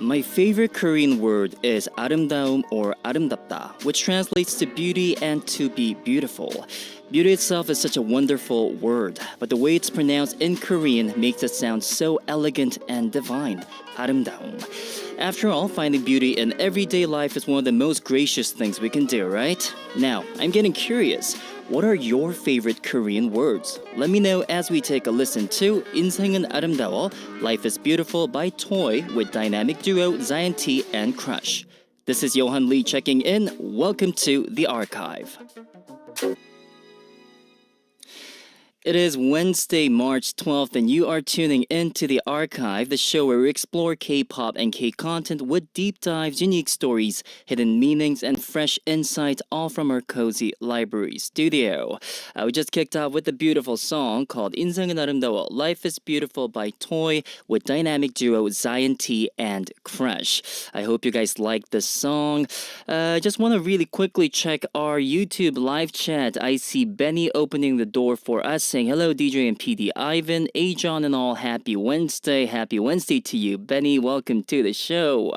My favorite Korean word is 아름다움 or 아름답다, which translates to beauty and to be beautiful. Beauty itself is such a wonderful word, but the way it's pronounced in Korean makes it sound so elegant and divine. 아름다움. After all, finding beauty in everyday life is one of the most gracious things we can do, right? Now, I'm getting curious. What are your favorite Korean words? Let me know as we take a listen to 인생은 아름다워, Life is Beautiful by Toy with dynamic duo Zion T and Crush. This is Yohan Lee checking in. Welcome to The Archive. It is Wednesday, March 12th, and you are tuning in to The Archive, the show where we explore K-pop and K-content with deep dives, unique stories, hidden meanings, and fresh insights, all from our cozy library studio. We just kicked off with a beautiful song called 인생은 아름다워, Life is Beautiful by Toy with dynamic duo Zion T and Crush. I hope you guys like this song. I just want to really quickly check our YouTube live chat. I see Benny opening the door for us, saying hello DJ and PD Ivan, AJohn and all, happy Wednesday to you. Benny, welcome to the show.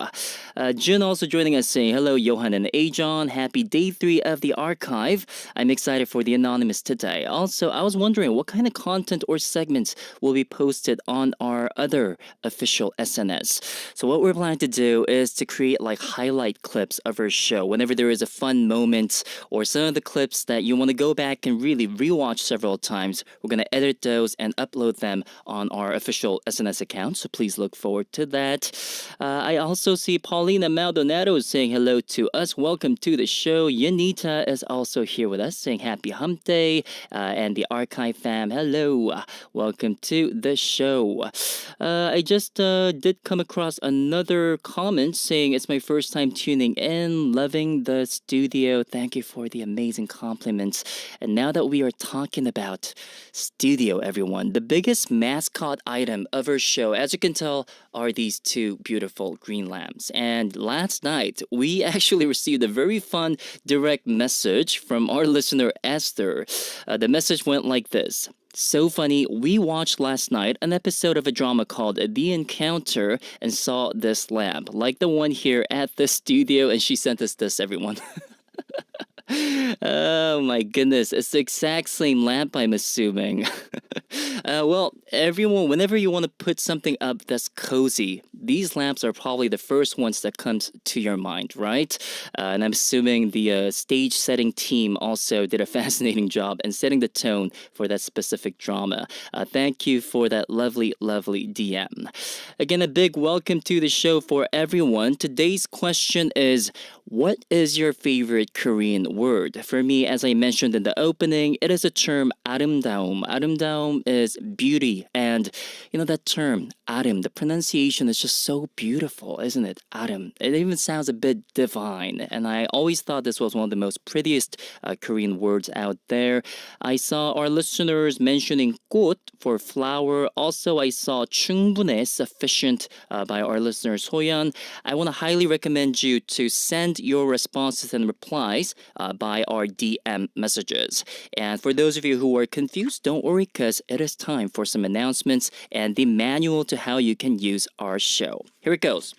Jun also joining us saying hello Yohan and AJohn, happy day 3 of The Archive. I'm excited for the Anonymous today. Also, I was wondering what kind of content or segments will be posted on our other official SNS. So what we're planning to do is to create like highlight clips of our show. Whenever there is a fun moment or some of the clips that you want to go back and really rewatch several times, we're going to edit those and upload them on our official SNS account, so please look forward to that. I also see Paulina Maldonado saying hello to us. Welcome to the show. Yanita is also here with us saying happy hump day. And the Archive fam, hello. Welcome to the show. I just did come across another comment saying it's my first time tuning in, loving the studio. Thank you for the amazing compliments. And now that we are talking about studio, everyone, the biggest mascot item of our show, as you can tell, are these two beautiful green lamps. And last night, we actually received a very fun direct message from our listener, Esther. The message went like this. So funny, we watched last night an episode of a drama called The Encounter and saw this lamp, like the one here at the studio, and she sent us this, everyone. Oh my goodness, it's the exact same lamp, I'm assuming. Well, everyone, whenever you want to put something up that's cozy, these lamps are probably the first ones that comes to your mind, right? And I'm assuming the stage setting team also did a fascinating job in setting the tone for that specific drama. Thank you for that lovely, lovely DM. Again, a big welcome to the show for everyone. Today's question is, what is your favorite Korean word? For me, as I mentioned in the opening, it is the term 아름다움. 아름다움 is beauty, and you know that term, 아름, the pronunciation is just so beautiful, isn't it? 아름. It even sounds a bit divine, and I always thought this was one of the most prettiest Korean words out there. I saw our listeners mentioning 꽃 for flower. Also, I saw 충분해, sufficient, by our listener Soyeon. I want to highly recommend you to send your responses and replies by our DM messages. And for those of you who are confused, don't worry, because it is time for some announcements and the manual to how you can use our show. Here it goes.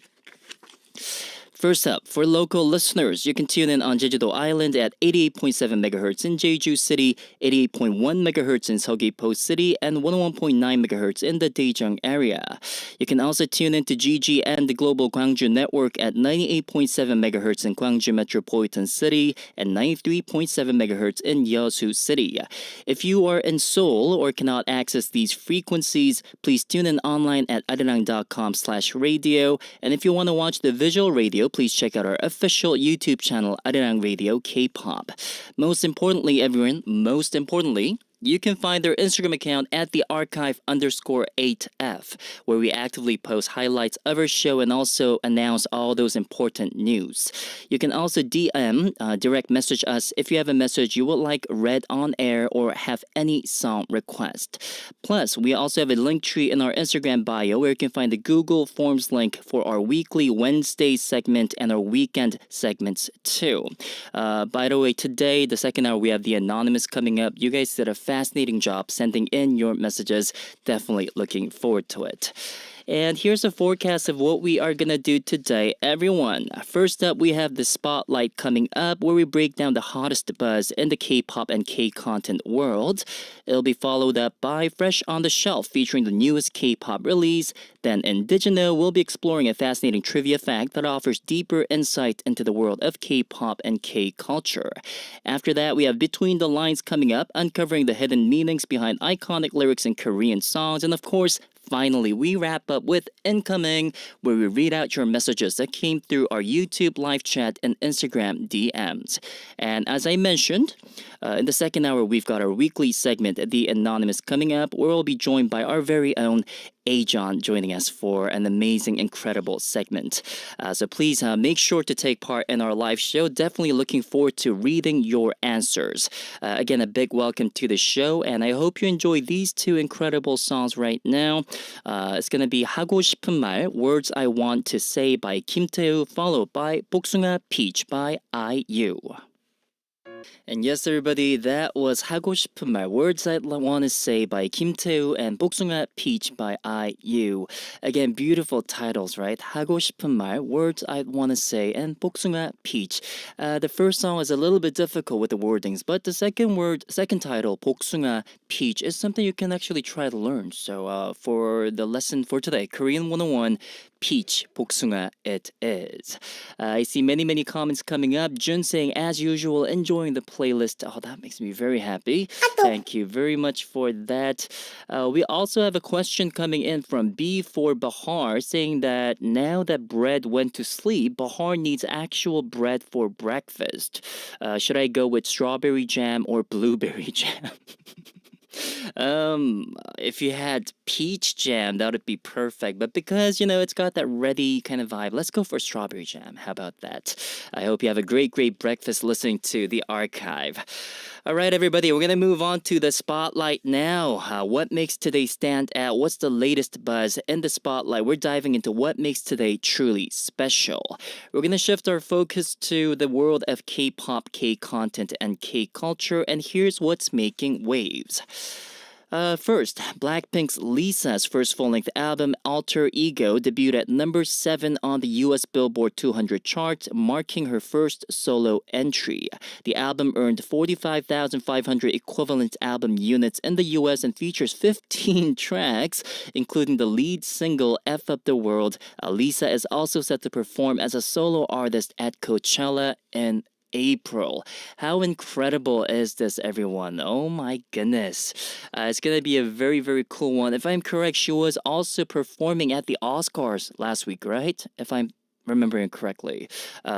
First up, for local listeners, you can tune in on Jeju-do Island at 88.7 MHz in Jeju City, 88.1 MHz in Seogwipo City, and 101.9 MHz in the Daejeong area. You can also tune in to GG and the Global Gwangju Network at 98.7 MHz in Gwangju Metropolitan City and 93.7 MHz in Yeosu City. If you are in Seoul or cannot access these frequencies, please tune in online at arirang.com/radio. And if you want to watch the visual radio, please check out our official YouTube channel, Arirang Radio K-pop. Most importantly, everyone, you can find their Instagram account at thearchive_8F, where we actively post highlights of our show and also announce all those important news. You can also DM, direct message us if you have a message you would like read on air or have any song request. Plus, we also have a link tree in our Instagram bio where you can find the Google Forms link for our weekly Wednesday segment and our weekend segments too. By the way, today, the second hour, we have the Anonymous coming up. You guys did a fascinating job sending in your messages. Definitely looking forward to it. And here's a forecast of what we are going to do today, everyone. First up, we have the Spotlight coming up, where we break down the hottest buzz in the K-pop and K-content world. It'll be followed up by Fresh on the Shelf, featuring the newest K-pop release. Then in Digino, we'll be exploring a fascinating trivia fact that offers deeper insight into the world of K-pop and K-culture. After that, we have Between the Lines coming up, uncovering the hidden meanings behind iconic lyrics in Korean songs. And of course, finally, we wrap up with Incoming, where we read out your messages that came through our YouTube live chat and Instagram DMs. And as I mentioned, in the second hour, we've got our weekly segment, The Anonymous, coming up, where we'll be joined by our very own AJohn joining us for an amazing, incredible segment. So please make sure to take part in our live show. Definitely looking forward to reading your answers. Again, a big welcome to the show, and I hope you enjoy these two incredible songs right now. It's going to be 하고 싶은 말, Words I Want to Say by Kim Tae-woo, followed by 복숭아 Peach by IU. And yes, everybody, that was 하고 싶은 말, Words I Want to Say by Kim Tae-woo and 복숭아 Peach by IU. Again, beautiful titles, right? 하고 싶은 말, Words I Want to Say, and 복숭아 Peach. The first song is a little bit difficult with the wordings, but the second title, 복숭아 Peach, is something you can actually try to learn. So for the lesson for today, Korean 101, Peach, 복숭아, it is. I see many comments coming up. Jun saying, as usual, enjoying the playlist. Oh, that makes me very happy. Thank you very much for that. We also have a question coming in from B for Bahar, saying that now that bread went to sleep, Bahar needs actual bread for breakfast. Should I go with strawberry jam or blueberry jam? If you had peach jam, that would be perfect. But because, it's got that ready kind of vibe, let's go for strawberry jam. How about that? I hope you have a great breakfast listening to the archive. All right, everybody, we're going to move on to the spotlight now. What makes today stand out? What's the latest buzz in the spotlight? We're diving into what makes today truly special. We're going to shift our focus to the world of K-pop, K-content, and K-culture, and here's what's making waves. First, Blackpink's Lisa's first full-length album, Alter Ego, debuted at number 7 on the US Billboard 200 chart, marking her first solo entry. The album earned 45,500 equivalent album units in the US and features 15 tracks, including the lead single, F Up the World. Lisa is also set to perform as a solo artist at Coachella in April. How incredible is this, everyone? Oh my goodness. It's going to be a very cool one. If I'm correct, she was also performing at the Oscars last week, right? If I'm remembering correctly.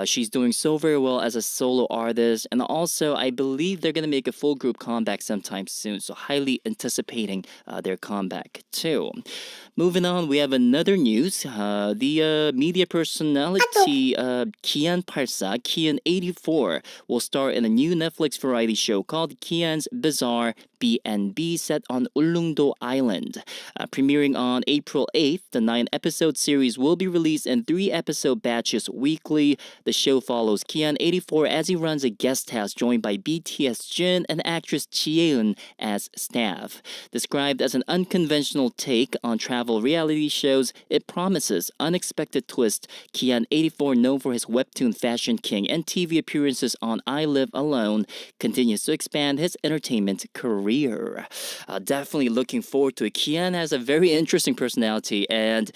She's doing so very well as a solo artist, and also I believe they're going to make a full group comeback sometime soon, so highly anticipating their comeback too. Moving on, we have another news. The media personality Kian Parsa, Kian84, will star in a new Netflix variety show called Kian's Bizarre B&B, set on Ulleungdo Island. Premiering on April 8th, the 9-episode series will be released in 3-episode batches weekly. The show follows Kian84 as he runs a guest house joined by BTS Jin and actress Ji-eun as staff. Described as an unconventional take on travel reality shows, it promises unexpected twists. Kian84, known for his webtoon Fashion King and TV appearances on I Live Alone, continues to expand his entertainment career. Definitely looking forward to it. Kian has a very interesting personality, and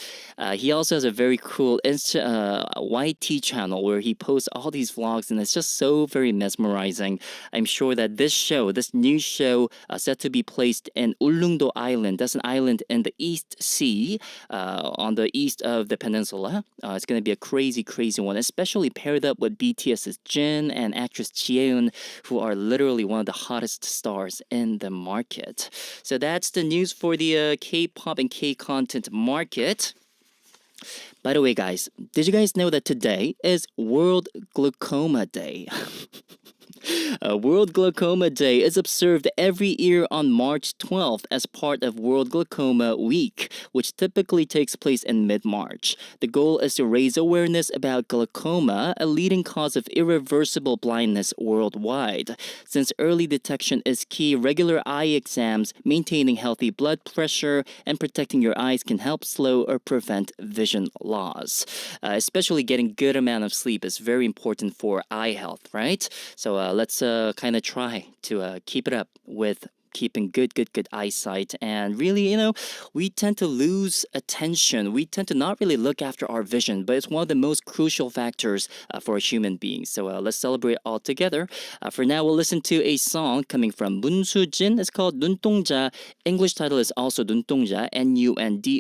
he also has a very cool YT channel where he posts all these vlogs, and it's just so very mesmerizing. I'm sure that this new show, set to be placed in Ulleungdo Island, that's an island in the East Sea, on the east of the peninsula. It's going to be a crazy one, especially paired up with BTS's Jin and actress Ji-eun, who are literally one of the hottest stars in the market. So that's the news for the K-pop and K-content market. By the way, guys, did you guys know that today is World Glaucoma Day? World Glaucoma Day is observed every year on March 12th as part of World Glaucoma Week, which typically takes place in mid March. The goal is to raise awareness about glaucoma, a leading cause of irreversible blindness worldwide. Since early detection is key, regular eye exams, maintaining healthy blood pressure, and protecting your eyes can help slow or prevent vision loss. Especially getting good amount of sleep is very important for eye health, right? So let's kind of try to keep it up with keeping good eyesight. And really, we tend to lose attention. We tend to not really look after our vision, but it's one of the most crucial factors for a human being. So let's celebrate all together. For now, we'll listen to a song coming from Moon Soo-jin. It's called 눈동자. English title is also 눈동자, Nundongja.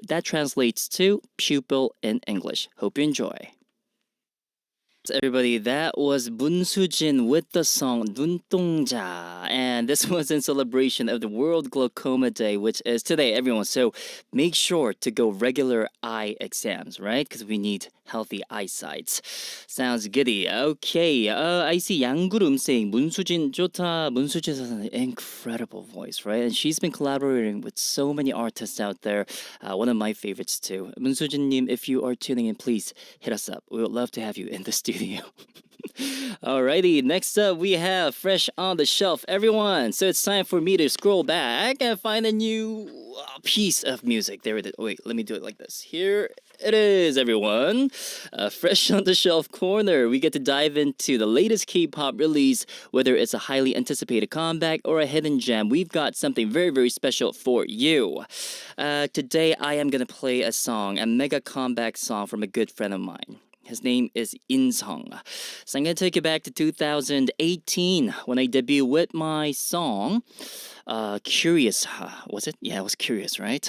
That translates to pupil in English. Hope you enjoy. Everybody, that was Moon Soo-jin with the song 눈동자, and this was in celebration of the World Glaucoma Day, which is today, everyone. So make sure to go regular eye exams, right? Because we need healthy eyesight. Sounds goody. Okay, I see 양구름 saying 문수진 좋다. 문수진 has an incredible voice, right? And she's been collaborating with so many artists out there. One of my favorites too. 문수진님, if you are tuning in, please hit us up. We would love to have you in the studio. Alrighty, next up we have Fresh on the Shelf, everyone. So it's time for me to scroll back and find a new piece of music. There it is. Oh, wait, let me do it like this. Here it is, everyone. Fresh on the Shelf corner. We get to dive into the latest K-pop release, whether it's a highly anticipated comeback or a hidden gem. We've got something very special for you. Today I am gonna play a song, a mega comeback song from a good friend of mine. His name is Insung. So I'm going to take you back to 2018 when I debuted with my song, Curious. Was it? Yeah, it was Curious, right?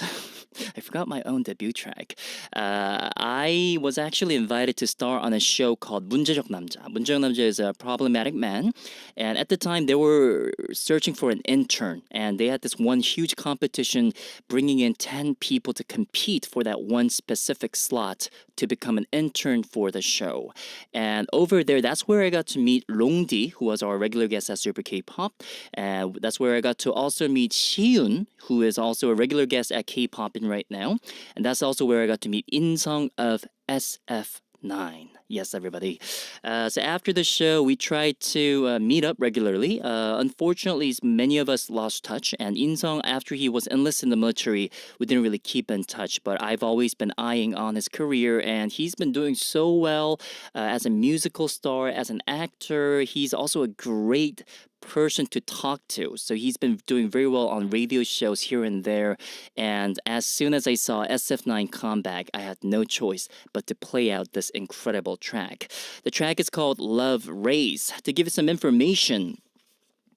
I forgot my own debut track. I was actually invited to star on a show called 문제적 남자. 문제적 남자 is a problematic man. And at the time, they were searching for an intern. And they had this one huge competition bringing in 10 people to compete for that one specific slot to become an intern for the show. And over there, that's where I got to meet Rongdi, who was our regular guest at Super K-pop. And that's where I got to also meet Shiun, who is also a regular guest at K-pop right now. And that's also where I got to meet Insung of SF9. Yes, everybody. So after the show, we tried to meet up regularly. Unfortunately, many of us lost touch. And Insung, after he was enlisted in the military, we didn't really keep in touch. But I've always been eyeing on his career, and he's been doing so well as a musical star, as an actor. He's also a great person to talk to. So he's been doing very well on radio shows here and there. And as soon as I saw SF9 come back, I had no choice but to play out this incredible track. The track is called Love Race. To give you some information,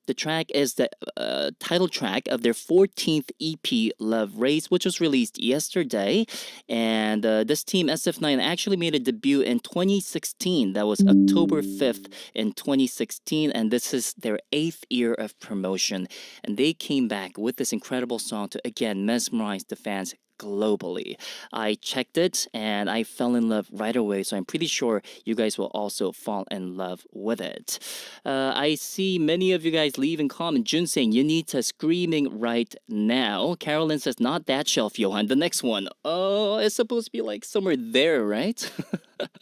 the track is the title track of their 14th EP, Love Race, which was released yesterday. And this team, SF9, actually made a debut in 2016. That was October 5th in 2016. And this is their 8th year of promotion. And they came back with this incredible song to, again, mesmerize the fans globally. I checked it and I fell in love right away, so I'm pretty sure you guys will also fall in love with it. I see many of you guys leaving comment. Jun saying, you need to screaming right now. Carolyn says, not that shelf, Yohan. The next one. Oh, it's supposed to be like somewhere there, right?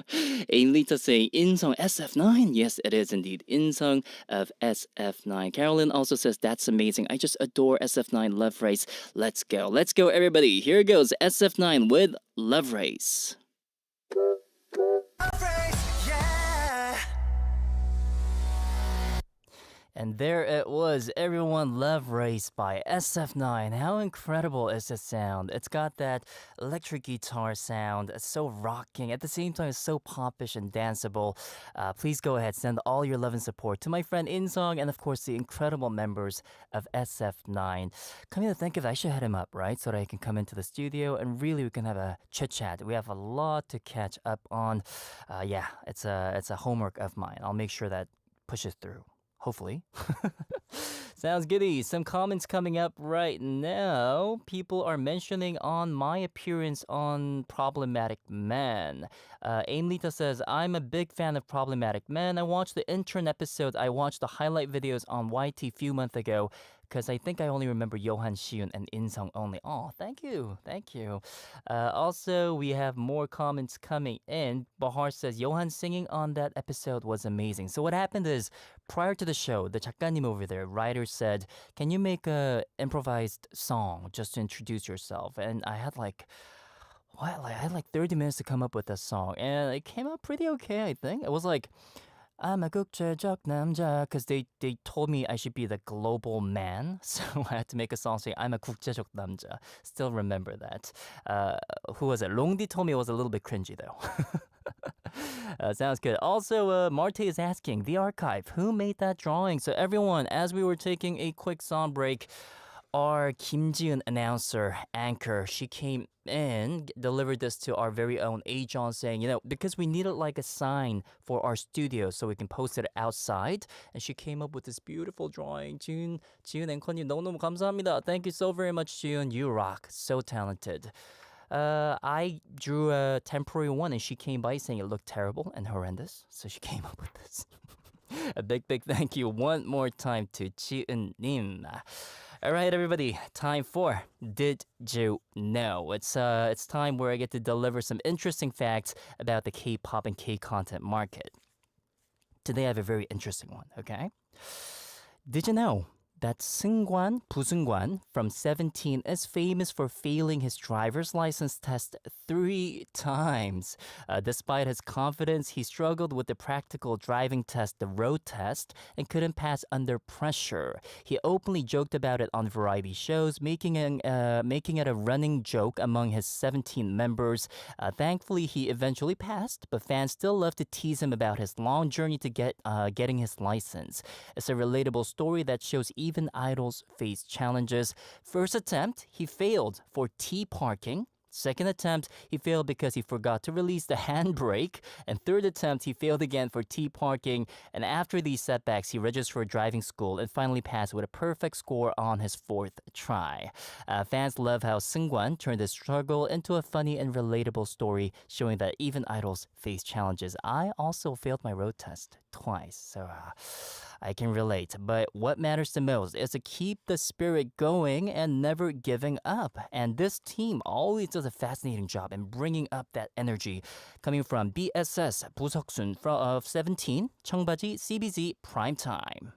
Ailita saying, Insung SF9. Yes, it is indeed. Insung of SF9. Carolyn also says, that's amazing. I just adore SF9 Love Race. Let's go. Let's go, everybody. Here goes SF9 with Love Race. And there it was, everyone, Love Race by SF9. How incredible is this sound? It's got that electric guitar sound. It's so rocking. At the same time, it's so popish and danceable. Please go ahead, send all your love and support to my friend Insong and, of course, the incredible members of SF9. Coming to think of it, I should hit him up, right? So that I can come into the studio and really we can have a chit-chat. We have a lot to catch up on. Yeah, it's a homework of mine. I'll make sure that pushes through. hopefully. Sounds goody. Some comments coming up right now. People are mentioning on my appearance on Problematic Man. Aimlita says, I'm a big fan of Problematic Man. I watched the intern episode. I watched the highlight videos on YT few months ago because I think I only remember Yohan Shiun and Insung only. Oh, thank you. Thank you. Also, we have more comments coming in. Bahar says, Yohan singing on that episode was amazing. So what happened is, prior to the show, the 작가님 over there, writer said, can you make a improvised song just to introduce yourself? And I had I had like 30 minutes to come up with a song, and it came out pretty okay, I think. It was like, I'm a 국제적 남자, because they told me I should be the global man, so I had to make a song saying I'm a 국제적 남자. Still remember that. Who was it? Longdi told me it was a little bit cringy though. Sounds good. Also, Marte is asking, the archive, who made that drawing? So everyone, as we were taking a quick song break, our Kim Ji-eun announcer, anchor, she came in, delivered this to our very own AJohn saying, because we needed like a sign for our studio so we can post it outside. And she came up with this beautiful drawing. Jiun 앵커님 너무너무 감사합니다. Thank you so very much, Jiun. You rock. So talented. I drew a temporary one and she came by saying it looked terrible and horrendous. So she came up with this. A big thank you one more time to Jiun-nim. All right, everybody, time for Did You Know? It's time where I get to deliver some interesting facts about the K-pop and K-content market. Today I have a very interesting one, okay? Did you know that Seungkwan Buseungkwan from 17 is famous for failing his driver's license test 3 times? Despite his confidence, he struggled with the practical driving test, the road test, and couldn't pass under pressure. He openly joked about it on variety shows, making it a running joke among his 17 members. Thankfully, he eventually passed, but fans still love to tease him about his long journey to getting his license. It's a relatable story that shows even idols face challenges. First attempt, he failed for T-parking. Second attempt, he failed because he forgot to release the handbrake. And third attempt, he failed again for T-parking. And after these setbacks, he registered for driving school and finally passed with a perfect score on his 4th try. Fans love how Seungkwan turned his struggle into a funny and relatable story, showing that even idols face challenges. I also failed my road test twice, so I can relate. But what matters the most is to keep the spirit going and never giving up. And this team always does a fascinating job in bringing up that energy. Coming from BSS 부석순 of 17, 청바지 CBZ Primetime.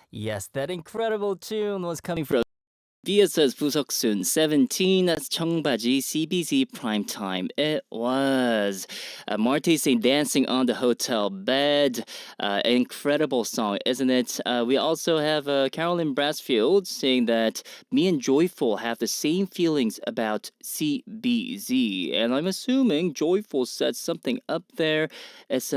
Yes, that incredible tune was coming from BSS 부석순 17, that's 청바지 CBZ Primetime. It was. Marty saying dancing on the hotel bed. Incredible song, isn't it? We also have Carolyn Brassfield saying that me and Joyful have the same feelings about CBZ. And I'm assuming Joyful said something up there. It's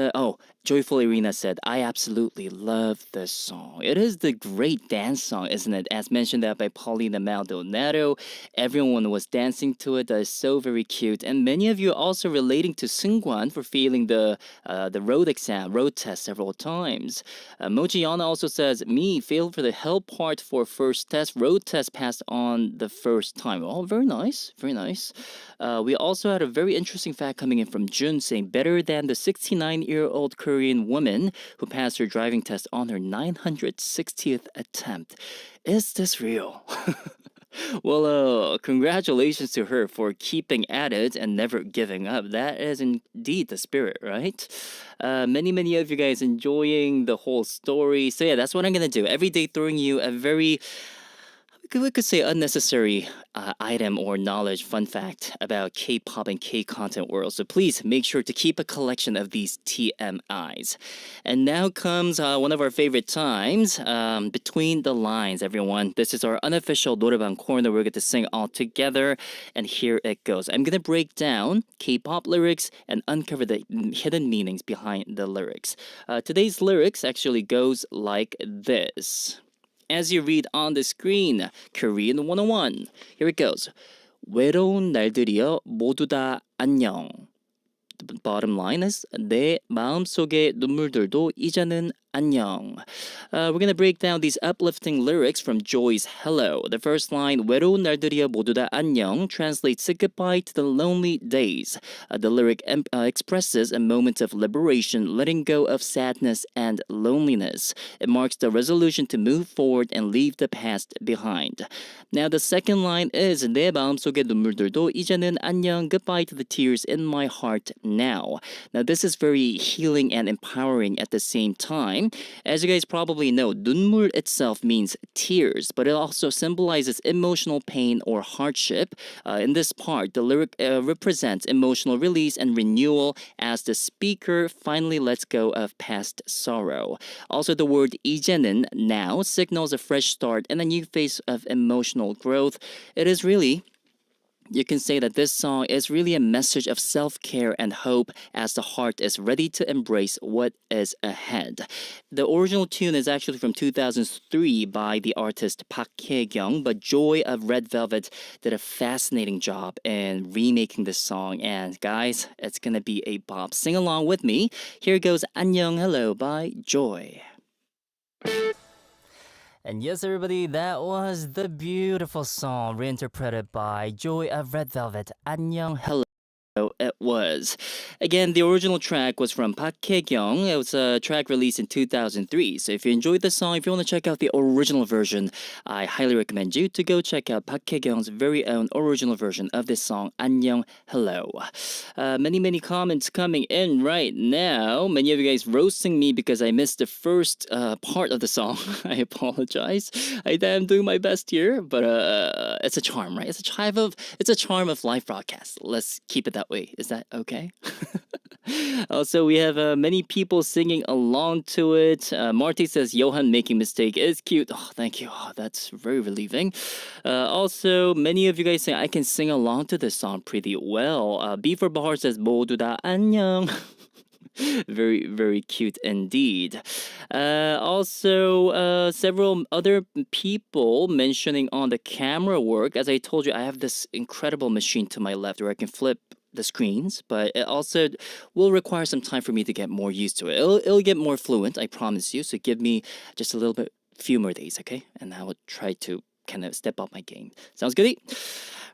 Joyful Irina said, I absolutely love this song. It is the great dance song, isn't it? As mentioned that by Paulina Maldonado. Everyone was dancing to it. That is so very cute. And many of you are also relating to Seungkwan for failing the road test several times. Mojiana also says, me failed for the hell part for first test. Road test passed on the first time. Oh, very nice. Very nice. We also had a very interesting fact coming in from Jun saying, better than the 69-year-old Korean woman who passed her driving test on her 960th attempt. Is this real? Well, congratulations to her for keeping at it and never giving up. That is indeed the spirit, right? Many of you guys enjoying the whole story. So yeah, that's what I'm going to do. Every day throwing you a very, we could say, unnecessary item or knowledge, fun fact about K-pop and K-content world. So please make sure to keep a collection of these TMIs. And now comes one of our favorite times, Between the Lines, everyone. This is our unofficial 노래방 corner. We're going to sing all together, and here it goes. I'm going to break down K-pop lyrics and uncover the hidden meanings behind the lyrics. Today's lyrics actually goes like this. As you read on the screen, Korean 101. Here it goes. 외로운 날들이여 모두 다 안녕. the bottom line is 내 마음속의 눈물들도 이제는 안녕. We're gonna break down these uplifting lyrics from Joy's Hello. The first line, 외로운 날들이여 모두 다 안녕, translates to goodbye to the lonely days. The lyric expresses a moment of liberation, letting go of sadness and loneliness. It marks the resolution to move forward and leave the past behind. Now the second line is 내 마음속의 눈물들도 이제는 안녕, goodbye to the tears in my heart now. Now this is very healing and empowering at the same time. As you guys probably know, 눈물 itself means tears, but it also symbolizes emotional pain or hardship. In this part, the lyric represents emotional release and renewal as the speaker finally lets go of past sorrow. Also, the word 이제는, now, signals a fresh start and a new phase of emotional growth. It is really, you can say that this song is really a message of self-care and hope as the heart is ready to embrace what is ahead. The original tune is actually from 2003 by the artist Park Hae-kyung, but Joy of Red Velvet did a fascinating job in remaking this song. And guys, it's gonna be a bop. Sing along with me. Here goes 안녕 Hello by Joy. And yes, everybody, that was the beautiful song reinterpreted by Joy of Red Velvet. 안녕 Hello. It was. Again, the original track was from Park Hae-kyung. It was a track released in 2003. So if you enjoyed the song, if you want to check out the original version, I highly recommend you to go check out Park Hae-kyung's very own original version of this song, 안녕 Hello. Many comments coming in right now. Many of you guys roasting me because I missed the first part of the song. I apologize. I am doing my best here, but it's a charm, right? It's a charm of live broadcast. Let's keep it that way. Is that okay? Also, we have many people singing along to it. Marty says Yohan making mistake is cute. Oh, thank you. Oh, that's very relieving. Also, many of you guys say I can sing along to this song pretty well. B for Bahar says 모두 다 안녕. Very cute indeed. Also, several other people mentioning on the camera work. As I told you, I have this incredible machine to my left where I can flip the screens, but it also will require some time for me to get more used to it. It'll get more fluent, I promise you. So give me just a little bit, few more days, okay? And I will try to kind of step up my game. Sounds good?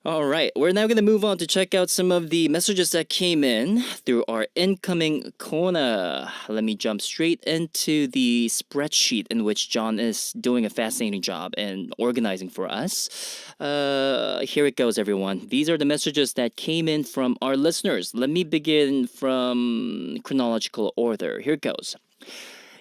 All right, we're now going to move on to check out some of the messages that came in through our incoming corner. Let me jump straight into the spreadsheet in which John is doing a fascinating job in organizing for us. Here it goes, everyone. These are the messages that came in from our listeners. Let me begin from chronological order. Here it goes.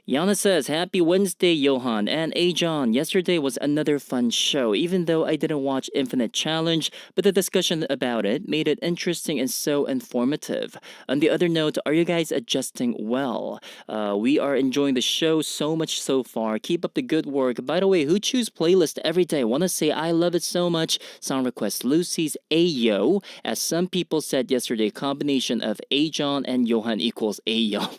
Yana says, Happy Wednesday, Yohan and AJohn. Yesterday was another fun show, even though I didn't watch Infinite Challenge, but the discussion about it made it interesting and so informative. On the other note, are you guys adjusting well? We are enjoying the show so much so far. Keep up the good work. By the way, who choose playlist every day? Want to say I love it so much. Song request Lucy's Ayo. As some people said yesterday, combination of AJohn and Yohan equals Ayo.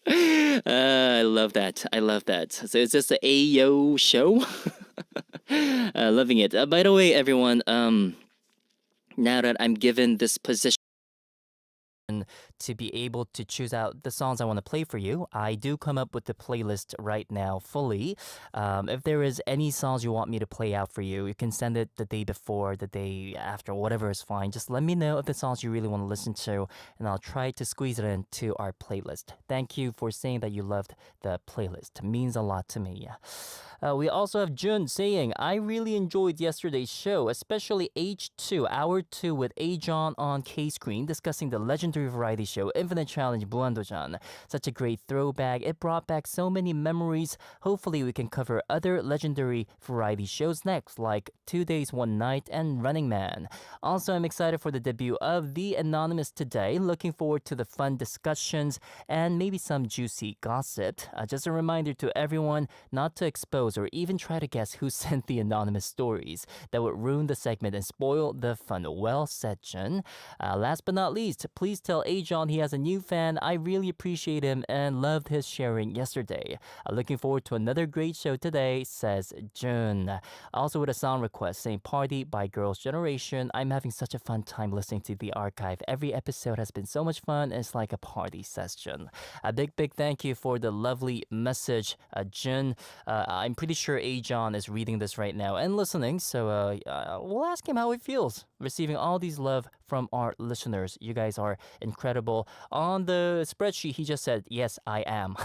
I love that. So is this the Ayo show? Loving it. By the way, everyone, now that I'm given this position to be able to choose out the songs I want to play for you, I do come up with the playlist right now fully. If there is any songs you want me to play out for you, you can send it the day before, the day after, whatever is fine. Just let me know of the songs you really want to listen to, and I'll try to squeeze it into our playlist. Thank you for saying that you loved the playlist. It means a lot to me. We also have Jun saying, I really enjoyed yesterday's show, especially H2, Hour 2 with AJohn on K-Screen, discussing the legendary variety show Infinite Challenge 무한도전. Such a great throwback. It brought back so many memories. Hopefully we can cover other legendary variety shows next, like 2 Days, 1 Night and Running Man. Also, I'm excited for the debut of The Anonymous today. Looking forward to the fun discussions and maybe some juicy gossip. Just a reminder to everyone not to expose or even try to guess who sent the anonymous stories. That would ruin the segment and spoil the fun. Well said, Jun. Last but not least, please tell tell AJohn he has a new fan. I really appreciate him and loved his sharing yesterday. Looking forward to another great show today, says Jun. Also with a song request saying Party by Girls' Generation. I'm having such a fun time listening to the archive. Every episode has been so much fun. It's like a party session. A big thank you for the lovely message, Jun. I'm pretty sure AJohn is reading this right now and listening, so we'll ask him how he feels receiving all these love from our listeners. You guys are incredible. On the spreadsheet, he just said, yes, I am.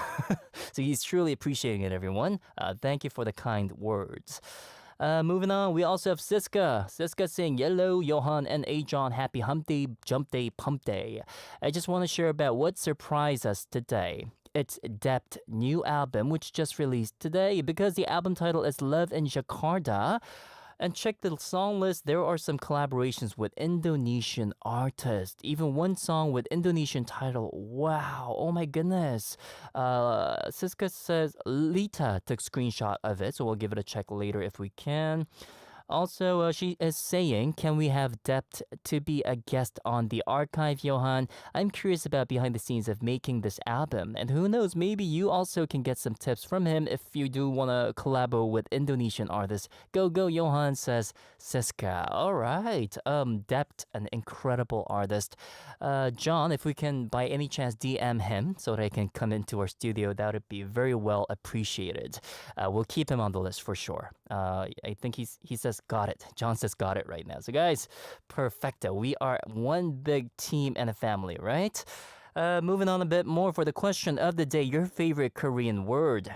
So he's truly appreciating it, everyone. Thank you for the kind words. Moving on, we also have Siska. Siska saying, "Hello, Yohan and AJohn. Happy hump day, jump day, pump day. I just want to share about what surprised us today. It's Depth new album, which just released today because the album title is Love in Jakarta. And check the song list, there are some collaborations with Indonesian artists. Even one song with Indonesian title. Wow, oh my goodness. Siska says Lita took screenshot of it, so we'll give it a check later if we can. Also, she is saying, can we have Depth to be a guest on the archive, Yohan? I'm curious about behind the scenes of making this album. And who knows, maybe you also can get some tips from him if you do want to collabo with Indonesian artists. Go, Yohan, says Siska. All right. Depth, an incredible artist. John, if we can by any chance DM him so that I can come into our studio, that would be very well appreciated. We'll keep him on the list for sure. I think he says got it. John says got it right now. So guys, perfecto. We are one big team and a family, right? Moving on a bit more for the question of the day. Your favorite Korean word?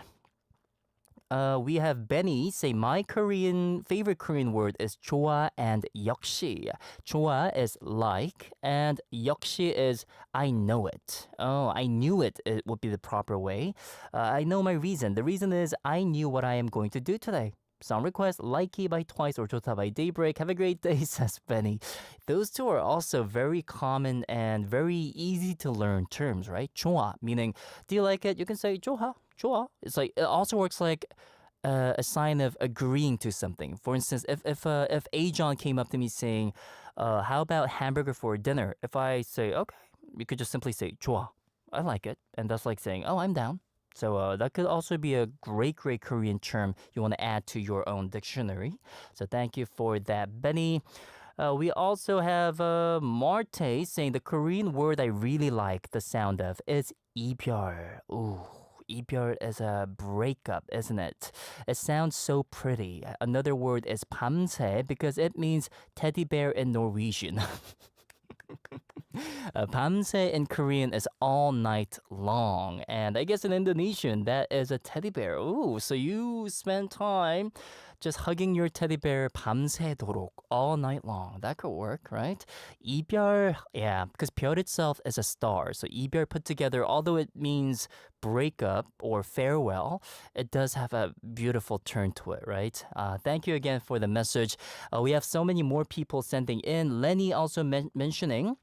We have Benny say my favorite Korean word is 좋아 and 역시. 좋아 is like and 역시 is I know it. Oh, I knew it. It would be the proper way. I know my reason. The reason is I knew what I am going to do today. Song request, Likey by Twice or 좋다 by Daybreak. Have a great day, says Benny. Those two are also very common and very easy to learn terms, right? 좋아, meaning, do you like it? You can say 좋아, 좋아. It's like, it also works like a sign of agreeing to something. For instance, if AJohn came up to me saying, how about hamburger for dinner? If I say, okay, you could just simply say, 좋아, I like it. And that's like saying, oh, I'm down. So that could also be a great Korean term you want to add to your own dictionary. So thank you for that, Benny. We also have Marte saying the Korean word I really like the sound of is 이별. Ooh. 이별 is a breakup, isn't it? It sounds so pretty. Another word is 밤새 because it means teddy bear in Norwegian. 밤새 in Korean is all night long. And I guess in Indonesian, that is a teddy bear. Ooh, so you spend time just hugging your teddy bear 밤새도록 all night long. That could work, right? 이별, yeah, because 별 itself is a star. So 이별 put together, although it means breakup or farewell, it does have a beautiful turn to it, right? Thank you again for the message. We have so many more people sending in. Lenny also mentioning,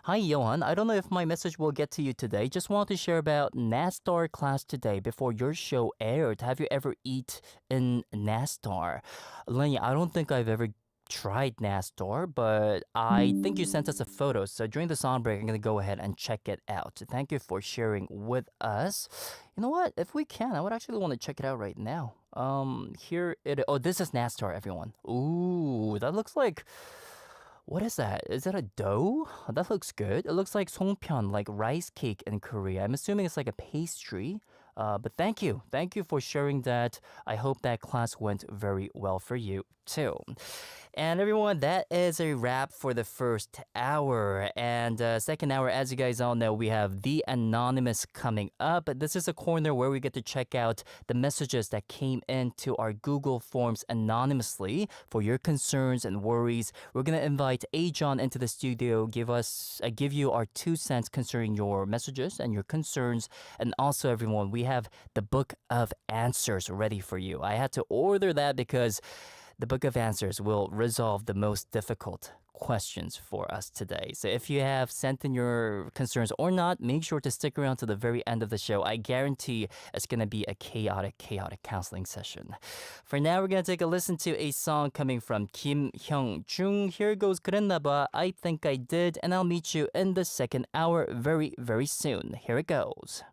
hi, Yohan. I don't know if my message will get to you today. Just want to share about Nastar class today before your show aired. Have you ever eaten Nastar? Lenny, I don't think I've ever tried Nastar, but I think you sent us a photo. So during the song break, I'm going to go ahead and check it out. So thank you for sharing with us. You know what? If we can, I would actually want to check it out right now. Here it is. Oh, this is Nastar, everyone. Ooh, that looks like... What is that? Is that a dough? That looks good. It looks like songpyeon, like rice cake in Korea. I'm assuming it's like a pastry. But thank you. Thank you for sharing that. I hope that class went very well for you too. And everyone, that is a wrap for the first hour. And second hour, as you guys all know, we have The Anonymous coming up. This is a corner where we get to check out the messages that came into our Google Forms anonymously for your concerns and worries. We're going to invite AJohn into the studio, give you our 2 cents concerning your messages and your concerns. And also, everyone, we have the Book of Answers ready for you. I had to order that because the Book of Answers will resolve the most difficult questions for us today. So if you have sent in your concerns or not, make sure to stick around to the very end of the show. I guarantee it's going to be a chaotic counseling session. For now, we're going to take a listen to a song coming from Kim Hyung-jung. Here goes 그랬나봐, I Think I Did, and I'll meet you in the second hour very, very soon. Here it goes.